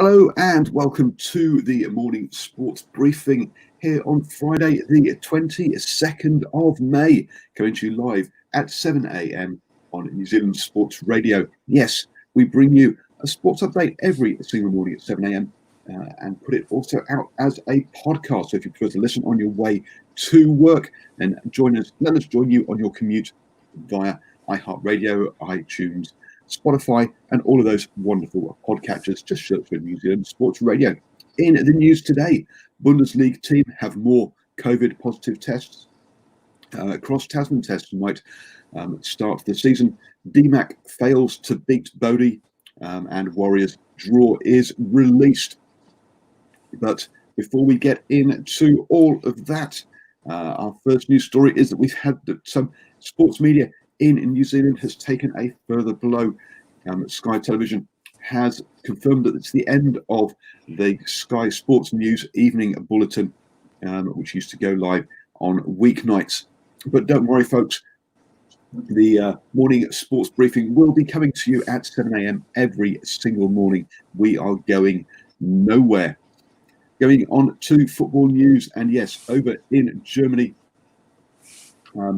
Hello and welcome to the morning sports briefing here on Friday, the 22nd of May, coming to you live at 7 a.m. on New Zealand Sports Radio. Yes, we bring you a sports update every single morning at 7 a.m. And put it also out as a podcast. So if you prefer to listen on your way to work, then let us join you on your commute via iHeartRadio, iTunes, Spotify, and all of those wonderful podcatchers. Just search for New Zealand Sports Radio. In the news today, Bundesliga team have more COVID positive tests. Cross-Tasman tests might start the season. DMAC fails to beat Bodie, and Warriors draw is released. But before we get into all of that, our first news story is that we've had that some sports media in New Zealand has taken a further blow. Sky Television has confirmed that it's the end of the Sky Sports News evening bulletin, which used to go live on weeknights. But don't worry, folks. The morning sports briefing will be coming to you at 7 a.m. every single morning. We are going nowhere. Going on to football news, and yes, over in Germany, I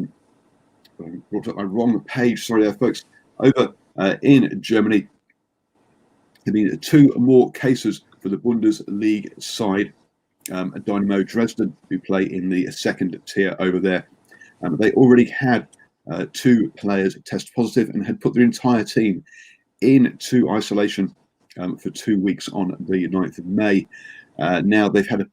brought up my wrong page. Sorry there, folks. Over in Germany, there have been two more cases for the Bundesliga side, Dynamo Dresden, who play in the second tier over there. They already had two players test positive and had put their entire team into isolation for 2 weeks on the 9th of May. Now they've had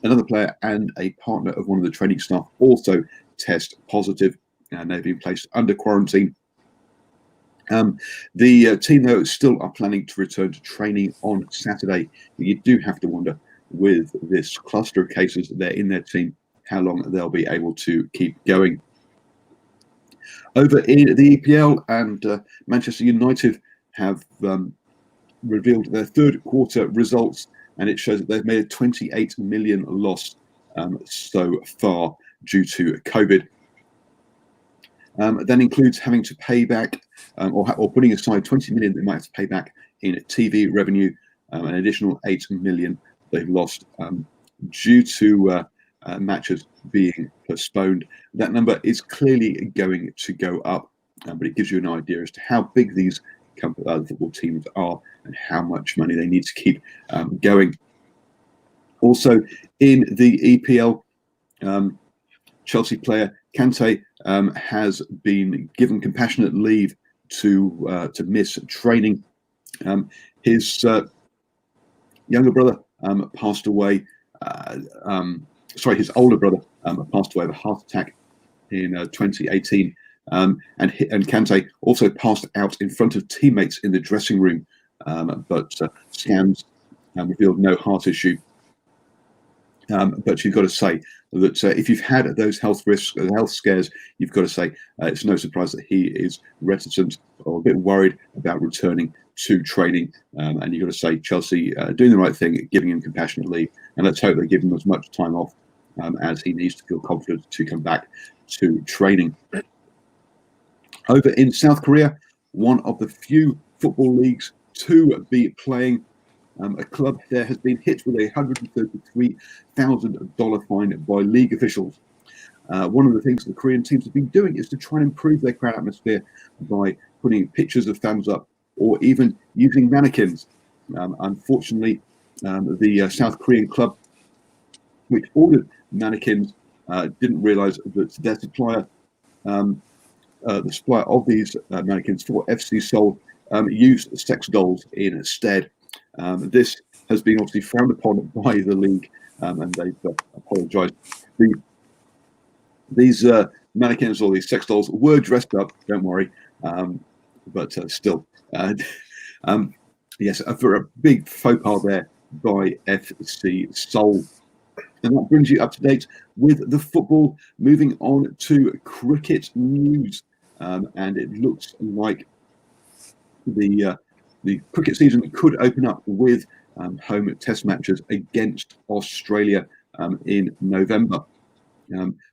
another player and a partner of one of the training staff also test positive, and they've been placed under quarantine. The team, though, still are planning to return to training on Saturday. You do have to wonder, with this cluster of cases that they're in their team, how long they'll be able to keep going. Over in the EPL, and Manchester United have revealed their third quarter results, and it shows that they've made a 28 million loss so far due to COVID. That includes having to pay back or putting aside 20 million they might have to pay back in TV revenue, an additional 8 million they've lost due to matches being postponed. That number is clearly going to go up, but it gives you an idea as to how big these football teams are and how much money they need to keep going. Also in the EPL, Chelsea player Kante has been given compassionate leave to miss training. His younger brother passed away. His older brother passed away of a heart attack in 2018, and Kante also passed out in front of teammates in the dressing room, but scans revealed no heart issue. But you've got to say that if you've had those health risks, health scares, you've got to say it's no surprise that he is reticent or a bit worried about returning to training. And you've got to say Chelsea doing the right thing, giving him compassionate leave, and let's hope they give him as much time off as he needs to feel confident to come back to training. Over in South Korea, one of the few football leagues to be playing. A club there has been hit with a $133,000 fine by league officials. One of the things the Korean teams have been doing is to try and improve their crowd atmosphere by putting pictures of fans up or even using mannequins. Unfortunately, the South Korean club, which ordered mannequins, didn't realise that their supplier, the supplier of these mannequins for FC Seoul, used sex dolls instead. This has been obviously frowned upon by the league, and they've apologised. These mannequins or these sex dolls were dressed up, don't worry, but still, yes, for a big faux pas there by FC Seoul. And that brings you up to date with the football. Moving on to cricket news, and it looks like the cricket season could open up with home test matches against Australia in November.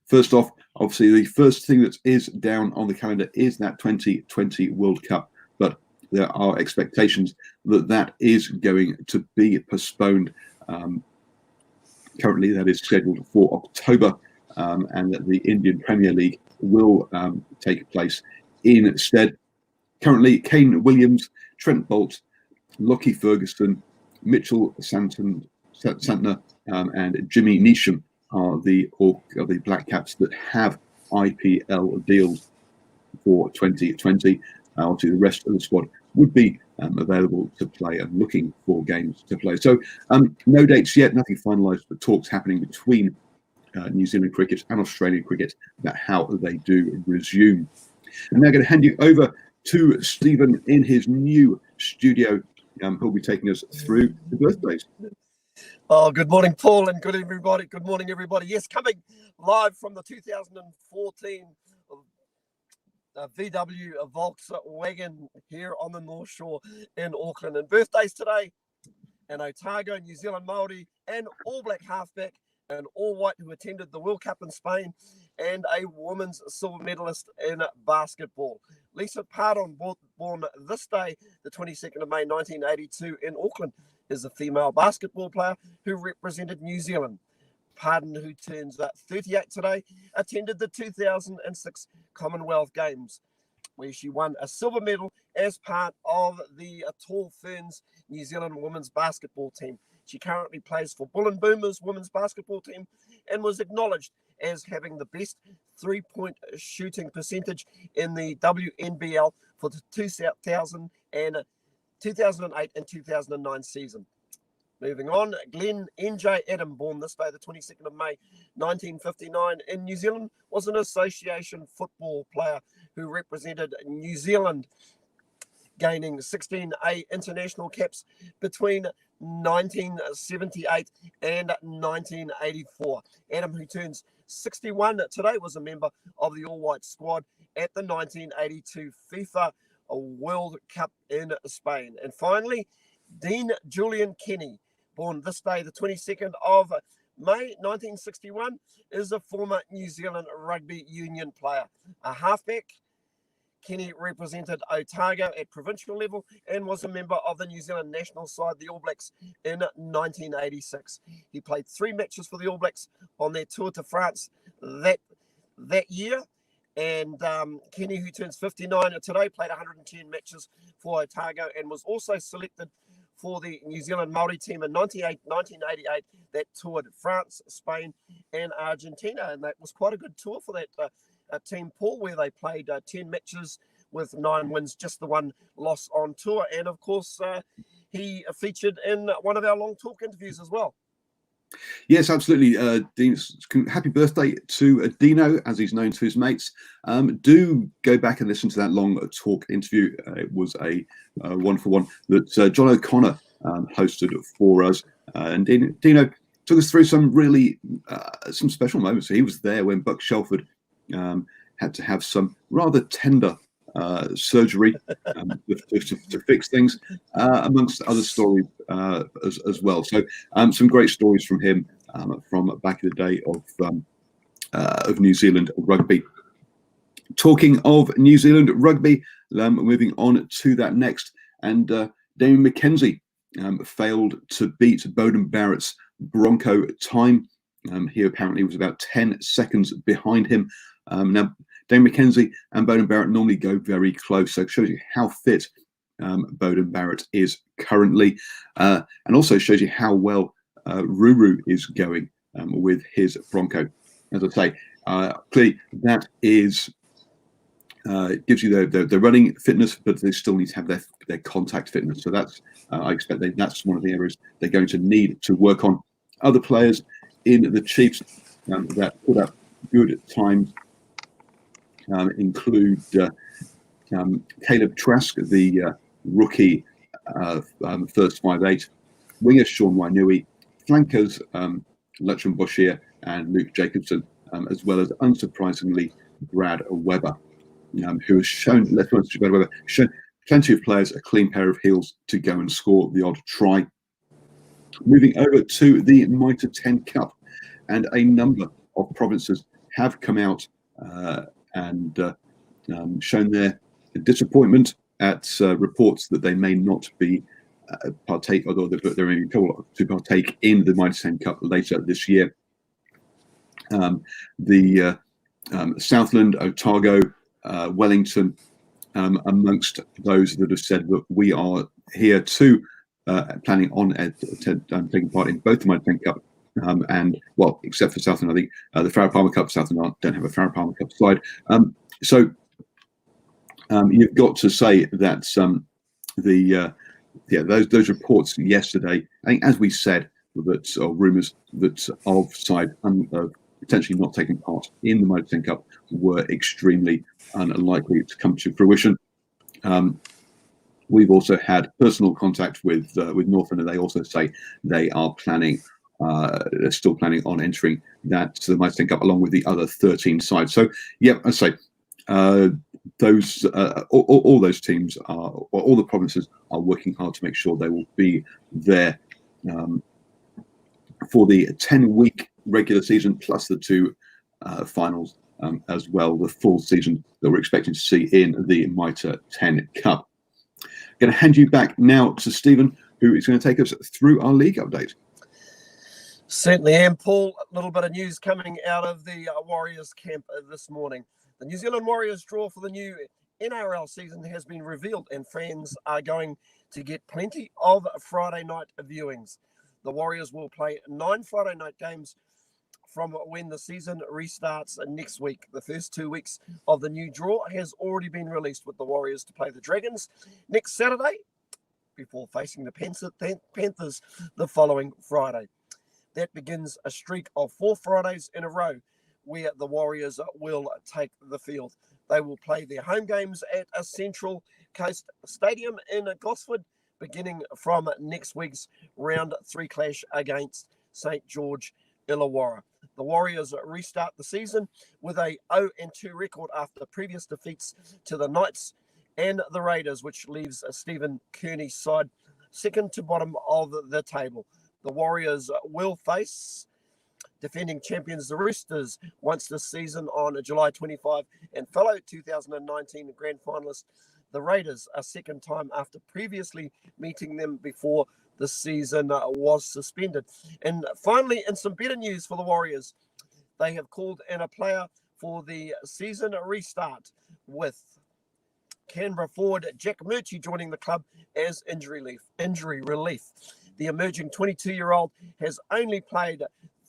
First off, obviously, the first thing that is down on the calendar is that 2020 World Cup. But there are expectations that is going to be postponed. Currently, that is scheduled for October, and that the Indian Premier League will take place instead. Currently, Kane Williams, Trent Boult, Lockie Ferguson, Mitchell Santner, and Jimmy Neesham are the Black Caps that have IPL deals for 2020. Obviously, the rest of the squad would be available to play and looking for games to play. So no dates yet, nothing finalised, but talks happening between New Zealand cricket and Australian cricket about how they do resume. I'm now going to hand you over to Stephen in his new studio, who'll be taking us through the birthdays. Oh, good morning, Paul, and good everybody. Good morning, everybody. Yes, coming live from the 2014 VW Volkswagen here on the North Shore in Auckland. And birthdays today, an Otago, New Zealand Māori, and All Black halfback, and all white who attended the World Cup in Spain, and a women's silver medalist in basketball. Lisa Pardon, born this day, the 22nd of May 1982 in Auckland, is a female basketball player who represented New Zealand. Pardon, who turns 38 today, attended the 2006 Commonwealth Games, where she won a silver medal as part of the Tall Ferns New Zealand women's basketball team. She currently plays for Bull and Boomers women's basketball team and was acknowledged as having the best three-point shooting percentage in the WNBL for the 2008 and 2009 season. Moving on, Glenn N.J. Adam, born this day, the 22nd of May, 1959 in New Zealand, was an association football player who represented New Zealand, gaining 16A international caps between 1978 and 1984. Adam, who turns 61 today, was a member of the all-white squad at the 1982 FIFA World Cup in Spain. And finally, Dean Julian Kenny, born this day, the 22nd of May 1961, is a former New Zealand rugby union player. A halfback, Kenny represented Otago at provincial level and was a member of the New Zealand national side, the All Blacks, in 1986. He played 3 matches for the All Blacks on their tour to France that year. And Kenny, who turns 59 today, played 110 matches for Otago and was also selected for the New Zealand Māori team in 1988 that toured France, Spain, and Argentina. And that was quite a good tour for that team, Paul, where they played 10 matches with 9 wins, just the 1 loss on tour. And of course, he featured in one of our long talk interviews as well. Yes, absolutely. Dean, happy birthday to Dino, as he's known to his mates. Do go back and listen to that long talk interview. It was a wonderful one that John O'Connor hosted for us. And Dino took us through some really some special moments. He was there when Buck Shelford had to have some rather tender surgery to fix things, amongst other stories as well. So some great stories from him from back in the day of New Zealand rugby. Talking of New Zealand rugby, moving on to that next, and Damien McKenzie failed to beat Bowden Barrett's Bronco time. He apparently was about 10 seconds behind him. Now, Dane McKenzie and Bowden Barrett normally go very close, so it shows you how fit Bowden Barrett is currently, and also shows you how well Ruru is going with his Bronco. As I say, clearly that is gives you the running fitness, but they still need to have their contact fitness. So that's I expect that's one of the areas they're going to need to work on. Other players in the Chiefs that put up good times include Caleb Trask, the rookie first 5'8", winger Sean Wainui, flankers Lutram Boshier and Luke Jacobson, as well as, unsurprisingly, Brad Webber, who has shown plenty of players a clean pair of heels to go and score the odd try. Moving over to the Mitre 10 Cup, and a number of provinces have come out and shown their disappointment at reports that they may not be partake, although they're maybe called to partake in the Mitre 10 Cup later this year. The Southland, Otago, Wellington, amongst those that have said that we are here too, planning on taking part in both the Mitre 10 Cup and, well, except for Southland, I think the Farah Palmer Cup. Southland don't have a Farah Palmer Cup side. So you've got to say that those reports yesterday, I think, as we said, that rumours that of side potentially not taking part in the Mitre 10 Cup were extremely unlikely to come to fruition. We've also had personal contact with Northland, and they also say they are planning, they're still planning on entering the Mitre 10 Cup along with the other 13 sides. So, yeah, I say those all those teams are, or all the provinces are working hard to make sure they will be there for the 10-week regular season plus the 2 finals as well, the full season that we're expecting to see in the Mitre 10 Cup. Going to hand you back now to Stephen, who is going to take us through our league update. Certainly am, Paul. A little bit of news coming out of the Warriors camp this morning. The New Zealand Warriors draw for the new NRL season has been revealed, and fans are going to get plenty of Friday night viewings. The Warriors will play 9 Friday night games from when the season restarts next week. The first 2 weeks of the new draw has already been released, with the Warriors to play the Dragons next Saturday before facing the Panthers the following Friday. That begins a streak of 4 Fridays in a row where the Warriors will take the field. They will play their home games at a Central Coast Stadium in Gosford, beginning from next week's round 3 clash against St George Illawarra. The Warriors restart the season with a 0-2 record after previous defeats to the Knights and the Raiders, which leaves Stephen Kearney's side second to bottom of the table. The Warriors will face defending champions the Roosters once this season on July 25, and fellow 2019 grand finalists the Raiders a second time after previously meeting them before the season was suspended. And finally, in some better news for the Warriors, they have called in a player for the season restart, with Canberra forward Jack Murchie joining the club as injury relief. The emerging 22-year-old has only played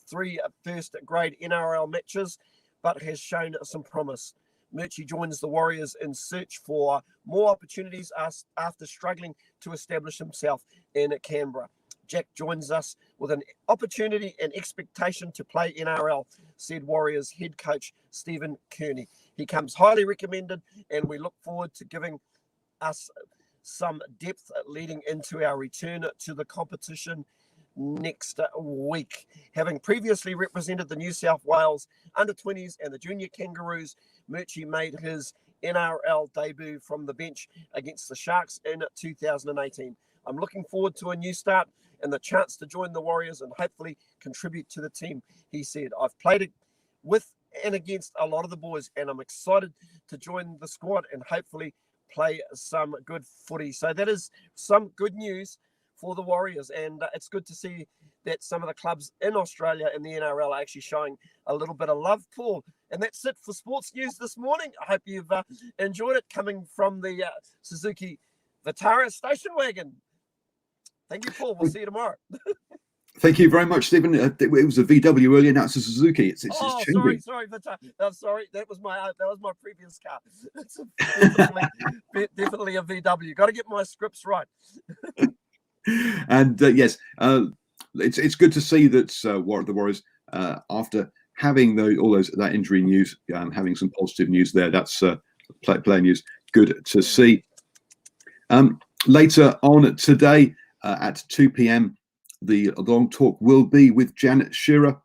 3 first-grade NRL matches, but has shown some promise. Murchie joins the Warriors in search for more opportunities after struggling to establish himself in Canberra. Jack joins us with an opportunity and expectation to play NRL, said Warriors head coach Stephen Kearney. He comes highly recommended, and we look forward to giving us some depth leading into our return to the competition next week. Having previously represented the New South Wales under-20s and the junior Kangaroos, Murchie made his NRL debut from the bench against the Sharks in 2018. I'm looking forward to a new start and the chance to join the Warriors and hopefully contribute to the team, he said. I've played with and against a lot of the boys, and I'm excited to join the squad and hopefully play some good footy. So that is some good news for the Warriors, and it's good to see that some of the clubs in Australia and the NRL are actually showing a little bit of love, Paul. And that's it for sports news this morning. I hope you've enjoyed it, coming from the Suzuki Vitara station wagon. Thank you, Paul. We'll see you tomorrow. Thank you very much, Stephen. It was a VW earlier, now it's a Suzuki. It's changing. Sorry, Vitara. I'm sorry. That was my previous car. It's definitely a VW. Got to get my scripts right. And yes, it's good to see that the Warriors, after having that injury news, having some positive news there. That's player news. Good to see. Later on today at 2 p.m, the long talk will be with Janet Shearer,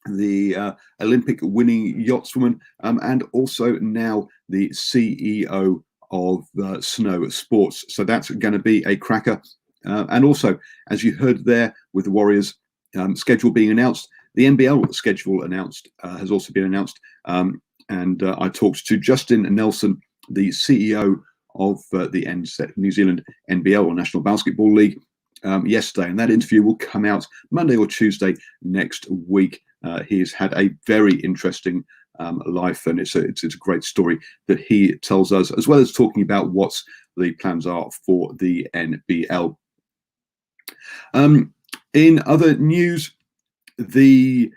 the Olympic winning yachtswoman, and also now the CEO of Snow Sports. So that's going to be a cracker. And also, as you heard there with the Warriors schedule being announced, the NBL schedule has also been announced. And I talked to Justin Nelson, the CEO of the New Zealand NBL, or National Basketball League, yesterday, and that interview will come out Monday or Tuesday next week. He's had a very interesting life, and it's a great story that he tells us, as well as talking about what the plans are for the NBL. In other news, there's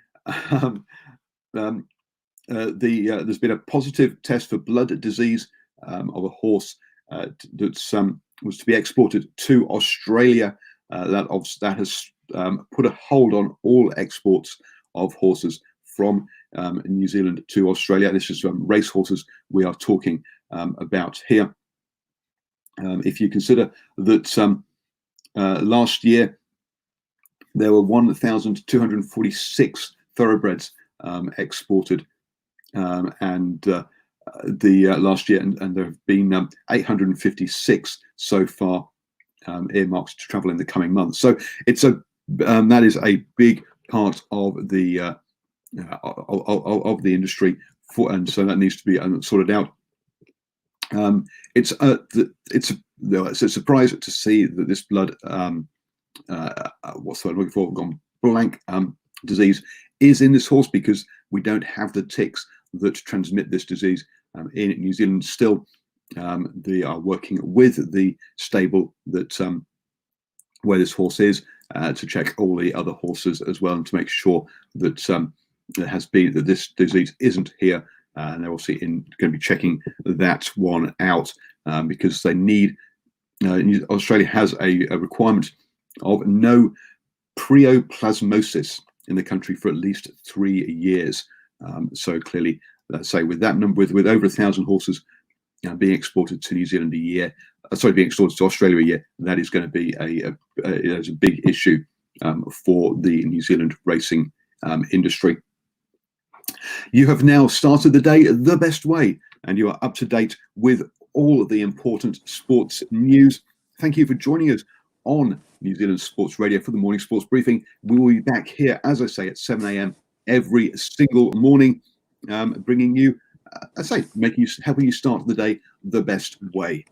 been a positive test for blood disease of a horse that was to be exported to Australia. That has put a hold on all exports of horses from New Zealand to Australia. This is race horses we are talking about here. If you consider that last year there were 1,246 thoroughbreds exported, and last year, and there have been 856 so far earmarked to travel in the coming months. So it's that is a big part of the industry, and so that needs to be sorted out. It's a surprise to see that this blood, what's the word I'm looking for? Gone blank. Disease is in this horse, because we don't have the ticks that transmit this disease in New Zealand. Still, they are working with the stable that where this horse is to check all the other horses as well, and to make sure that that this disease isn't here. And they're also going to be checking that one out, because they need. Australia has a requirement of no preoplasmosis in the country for at least 3 years. So clearly, let's say with that number, with over 1,000 horses being exported to New Zealand a year, being exported to Australia a year, that is going to be a big issue for the New Zealand racing industry. You have now started the day the best way, and you are up to date with all of the important sports news. Thank you for joining us on New Zealand Sports Radio for the morning sports briefing. We will be back here, as I say, at 7 a.m. every single morning, bringing you, helping you start the day the best way.